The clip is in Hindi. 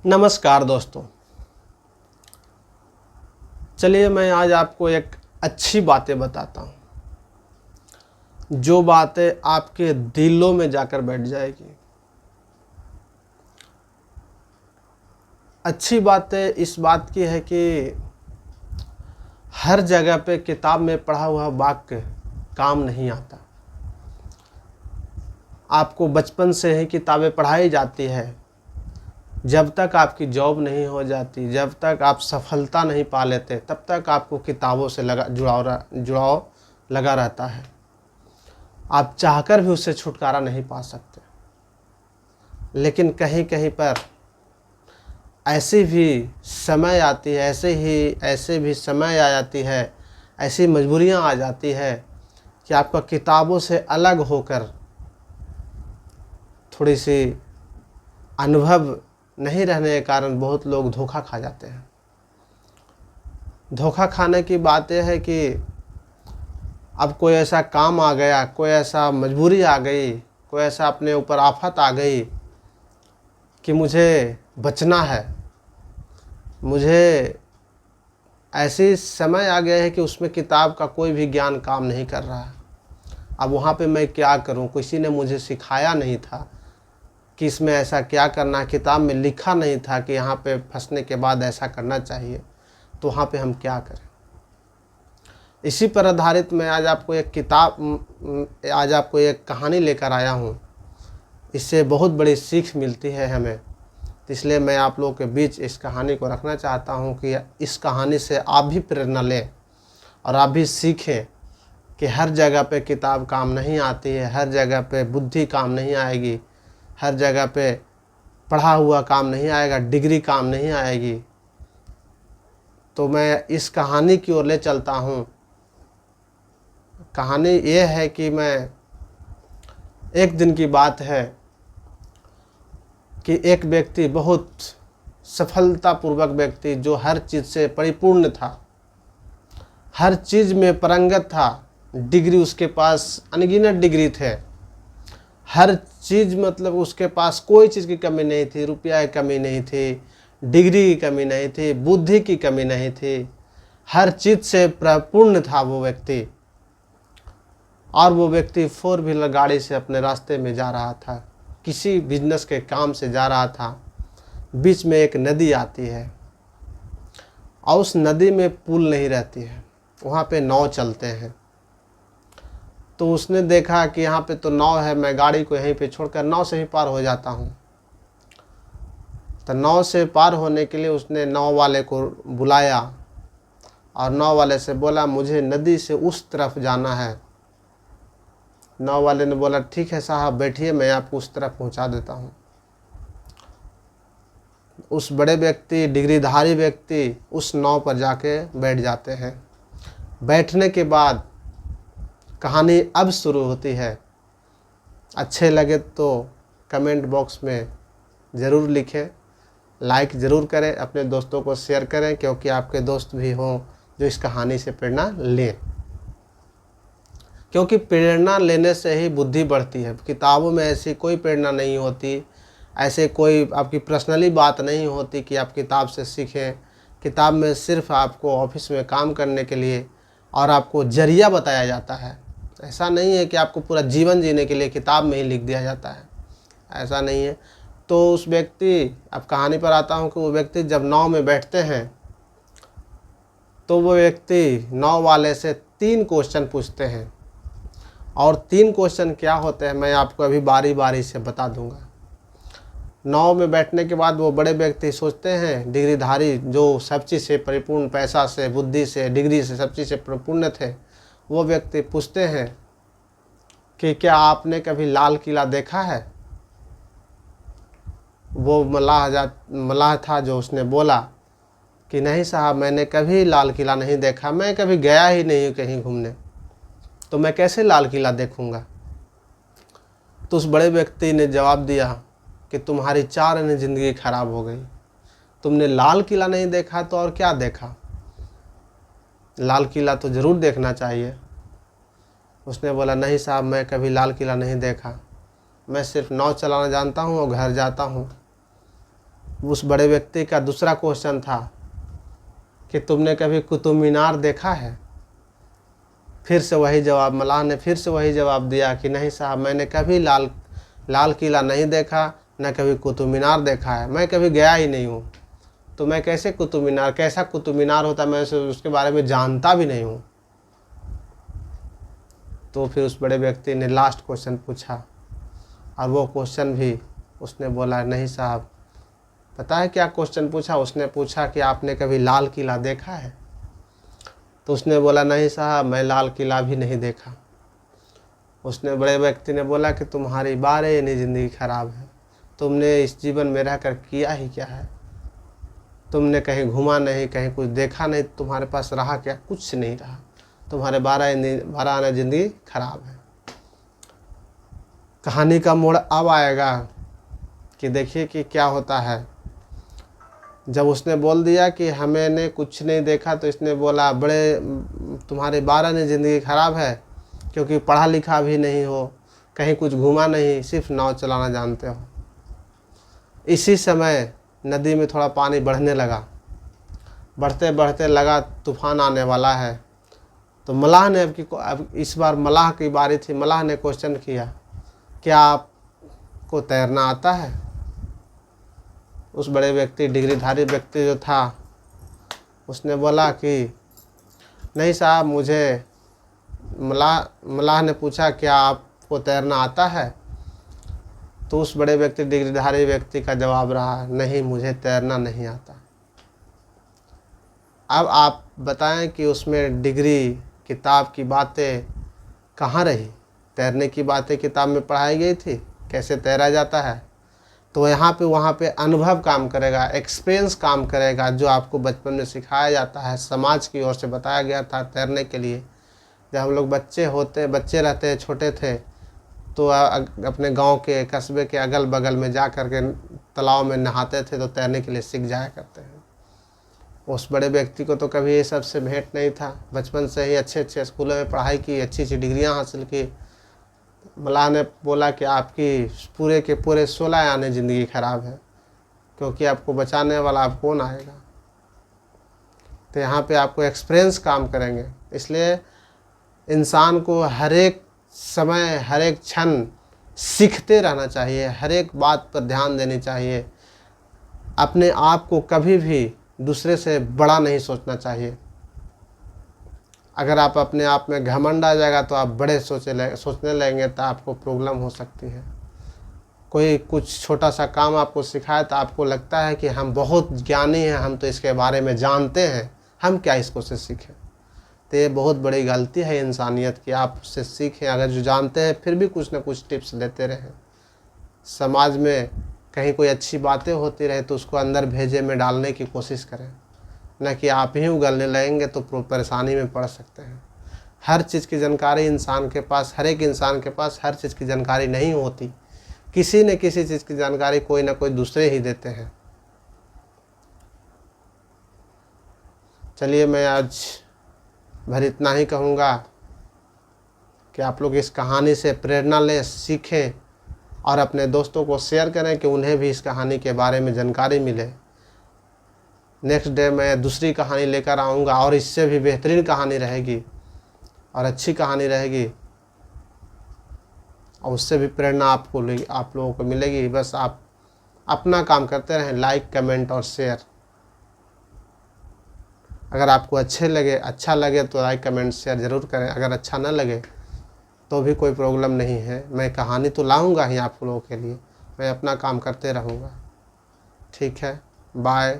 नमस्कार दोस्तों। चलिए मैं आज आपको एक अच्छी बातें बताता हूँ, जो बातें आपके दिलों में जाकर बैठ जाएगी। अच्छी बातें इस बात की है कि हर जगह पे किताब में पढ़ा हुआ वाक्य काम नहीं आता। आपको बचपन से ही किताबें पढ़ाई जाती है। जब तक आपकी जॉब नहीं हो जाती, जब तक आप सफलता नहीं पा लेते, तब तक आपको किताबों से जुड़ाव लगा रहता है। आप चाहकर भी उससे छुटकारा नहीं पा सकते। लेकिन कहीं कहीं पर ऐसी भी समय आती है, ऐसे भी समय आ जाती है, ऐसी मजबूरियां आ जाती है कि आपका किताबों से अलग होकर थोड़ी सी अनुभव नहीं रहने के कारण बहुत लोग धोखा खा जाते हैं। धोखा खाने की बात यह है कि अब कोई ऐसा काम आ गया, कोई ऐसा मजबूरी आ गई, कोई ऐसा अपने ऊपर आफत आ गई कि मुझे बचना है, मुझे ऐसी समय आ गया है कि उसमें किताब का कोई भी ज्ञान काम नहीं कर रहा है। अब वहाँ पे मैं क्या करूँ? किसी ने मुझे सिखाया नहीं था कि इसमें ऐसा क्या करना है, किताब में लिखा नहीं था कि यहाँ पे फंसने के बाद ऐसा करना चाहिए, तो वहाँ पे हम क्या करें? इसी पर आधारित मैं आज आपको एक कहानी लेकर आया हूँ। इससे बहुत बड़ी सीख मिलती है हमें, तो इसलिए मैं आप लोगों के बीच इस कहानी को रखना चाहता हूँ कि इस कहानी से आप भी प्रेरणा लें और आप भी सीखें कि हर जगह पे किताब काम नहीं आती है, हर जगह पे बुद्धि काम नहीं आएगी, हर जगह पे पढ़ा हुआ काम नहीं आएगा, डिग्री काम नहीं आएगी। तो मैं इस कहानी की ओर ले चलता हूँ। कहानी ये है कि एक दिन की बात है कि एक व्यक्ति, बहुत सफलतापूर्वक व्यक्ति, जो हर चीज़ से परिपूर्ण था, हर चीज़ में पारंगत था, डिग्री उसके पास अनगिनत डिग्री थे, हर चीज़ मतलब उसके पास कोई चीज़ की कमी नहीं थी, रुपया की कमी नहीं थी, डिग्री की कमी नहीं थी, बुद्धि की कमी नहीं थी, हर चीज़ से परिपूर्ण था वो व्यक्ति। और वो व्यक्ति 4 व्हीलर गाड़ी से अपने रास्ते में जा रहा था, किसी बिजनेस के काम से जा रहा था। बीच में एक नदी आती है और उस नदी में पुल नहीं रहती है, वहाँ पे नाव चलते हैं। तो उसने देखा कि यहाँ पे तो नाव है, मैं गाड़ी को यहीं पे छोड़कर नाव से ही पार हो जाता हूँ। तो नाव से पार होने के लिए उसने नाव वाले को बुलाया और नाव वाले से बोला, मुझे नदी से उस तरफ जाना है। नाव वाले ने बोला, ठीक है साहब बैठिए, मैं आपको उस तरफ पहुंचा देता हूं। उस बड़े व्यक्ति, डिग्रीधारी व्यक्ति उस नाव पर जाके बैठ जाते हैं। बैठने के बाद कहानी अब शुरू होती है। अच्छे लगे तो कमेंट बॉक्स में ज़रूर लिखें, लाइक ज़रूर करें, अपने दोस्तों को शेयर करें, क्योंकि आपके दोस्त भी हों जो इस कहानी से प्रेरणा लें। क्योंकि प्रेरणा लेने से ही बुद्धि बढ़ती है। किताबों में ऐसी कोई प्रेरणा नहीं होती, ऐसे कोई आपकी पर्सनली बात नहीं होती कि आप किताब से सीखें। किताब में सिर्फ आपको ऑफिस में काम करने के लिए और आपको जरिया बताया जाता है। ऐसा नहीं है कि आपको पूरा जीवन जीने के लिए किताब में ही लिख दिया जाता है, ऐसा नहीं है। तो उस व्यक्ति, अब कहानी पर आता हूँ कि वो व्यक्ति जब नाव में बैठते हैं तो वो व्यक्ति नाव वाले से 3 क्वेश्चन पूछते हैं। और 3 क्वेश्चन क्या होते हैं मैं आपको अभी बारी बारी से बता दूंगा। नाव में बैठने के बाद वो बड़े व्यक्ति सोचते हैं, डिग्रीधारी जो सब चीज़ से परिपूर्ण, पैसा से, बुद्धि से, डिग्री से, सब चीज़ से परिपूर्ण थे, वो व्यक्ति पूछते हैं कि क्या आपने कभी लाल किला देखा है? वो मलाह था जो उसने बोला कि नहीं साहब, मैंने कभी लाल किला नहीं देखा, मैं कभी गया ही नहीं कहीं घूमने, तो मैं कैसे लाल किला देखूंगा? तो उस बड़े व्यक्ति ने जवाब दिया कि तुम्हारी 4 आने ज़िंदगी खराब हो गई। तुमने लाल किला नहीं देखा तो और क्या देखा? लाल किला तो ज़रूर देखना चाहिए। उसने बोला, नहीं साहब, मैं कभी लाल किला नहीं देखा, मैं सिर्फ नाव चलाना जानता हूँ और घर जाता हूँ। उस बड़े व्यक्ति का दूसरा क्वेश्चन था कि तुमने कभी कुतुब मीनार देखा है? फिर से वही जवाब, मलाह ने फिर से वही जवाब दिया कि नहीं साहब, मैंने कभी लाल किला नहीं देखा, न कभी कुतुब मीनार देखा है, मैं कभी गया ही नहीं हूँ, तो मैं कैसे कुतुब मीनार, कैसा कुतुब मीनार होता, मैं उसके बारे में जानता भी नहीं हूँ। तो फिर उस बड़े व्यक्ति ने लास्ट क्वेश्चन पूछा, और वो क्वेश्चन भी उसने बोला, नहीं साहब। पता है क्या क्वेश्चन पूछा? उसने पूछा कि आपने कभी लाल किला देखा है? तो उसने बोला, नहीं साहब, मैं लाल किला भी नहीं देखा। उसने बड़े व्यक्ति ने बोला कि तुम्हारी 12 ज़िंदगी खराब है, तुमने इस जीवन में रहकर किया ही क्या है? तुमने कहीं घूमा नहीं, कहीं कुछ देखा नहीं, तुम्हारे पास रहा क्या? कुछ नहीं रहा, तुम्हारे 12 आना ज़िंदगी खराब है। कहानी का मोड़ अब आएगा कि देखिए कि क्या होता है। जब उसने बोल दिया कि मैंने कुछ नहीं देखा, तो इसने बोला, तुम्हारे 12 ने ज़िंदगी ख़राब है, क्योंकि पढ़ा लिखा भी नहीं हो, कहीं कुछ घूमा नहीं, सिर्फ नाव चलाना जानते हो। इसी समय नदी में थोड़ा पानी बढ़ने लगा, बढ़ते बढ़ते लगा तूफान आने वाला है। तो मलाह ने अब इस बार मलाह की बारी थी। मलाह ने क्वेश्चन किया, क्या आपको तैरना आता है? उस बड़े व्यक्ति, डिग्रीधारी व्यक्ति जो था, उसने बोला कि नहीं साहब, मुझे मलाह ने पूछा, क्या आपको तैरना आता है? तो उस बड़े व्यक्ति, डिग्रीधारी व्यक्ति का जवाब रहा, नहीं, मुझे तैरना नहीं आता। अब आप बताएं कि उसमें डिग्री किताब की बातें कहाँ रही? तैरने की बातें किताब में पढ़ाई गई थी, कैसे तैरा जाता है। तो वहाँ पे अनुभव काम करेगा, एक्सपीरियंस काम करेगा, जो आपको बचपन में सिखाया जाता है, समाज की ओर से बताया गया था तैरने के लिए। जब हम लोग बच्चे रहते छोटे थे, तो अपने गांव के, कस्बे के अगल बगल में जा कर के तालाब में नहाते थे, तो तैरने के लिए सीख जाया करते हैं। उस बड़े व्यक्ति को तो कभी ये सब से भेंट नहीं था, बचपन से ही अच्छे अच्छे स्कूलों में पढ़ाई की, अच्छी अच्छी डिग्रियां हासिल की। मलाह ने बोला कि आपकी पूरे के पूरे 16 आने ज़िंदगी ख़राब है, क्योंकि आपको बचाने वाला आप कौन आएगा। तो यहाँ पे आपको एक्सपीरियंस काम करेंगे। इसलिए इंसान को हर एक समय, हर एक क्षण सीखते रहना चाहिए, हर एक बात पर ध्यान देनी चाहिए। अपने आप को कभी भी दूसरे से बड़ा नहीं सोचना चाहिए। अगर आप अपने आप में घमंड आ जाएगा, तो आप बड़े सोचने लगेंगे, तो आपको प्रॉब्लम हो सकती है। कोई कुछ छोटा सा काम आपको सिखाए, तो आपको लगता है कि हम बहुत ज्ञानी हैं, हम तो इसके बारे में जानते हैं, हम क्या इसको से सीखें। तो ये बहुत बड़ी गलती है इंसानियत की। आप उससे सीखें, अगर जो जानते हैं फिर भी कुछ ना कुछ टिप्स देते रहें। समाज में कहीं कोई अच्छी बातें होती रहे, तो उसको अंदर भेजे में डालने की कोशिश करें, न कि आप ही उगलने लगेंगे तो परेशानी में पड़ सकते हैं। हर चीज़ की जानकारी इंसान के पास, हर एक इंसान के पास हर चीज़ की जानकारी नहीं होती। किसी न किसी चीज़ की जानकारी कोई ना कोई दूसरे ही देते हैं। चलिए, मैं आज भर इतना ही कहूँगा कि आप लोग इस कहानी से प्रेरणा लें, सीखें और अपने दोस्तों को शेयर करें कि उन्हें भी इस कहानी के बारे में जानकारी मिले। नेक्स्ट डे मैं दूसरी कहानी लेकर आऊँगा, और इससे भी बेहतरीन कहानी रहेगी और अच्छी कहानी रहेगी, और उससे भी प्रेरणा आप लोगों को मिलेगी। बस आप अपना काम करते रहें, लाइक, कमेंट और शेयर। अगर आपको अच्छा लगे तो लाइक, कमेंट, शेयर ज़रूर करें। अगर अच्छा ना लगे तो भी कोई प्रॉब्लम नहीं है, मैं कहानी तो लाऊंगा ही आप लोगों के लिए, मैं अपना काम करते रहूँगा। ठीक है, बाय।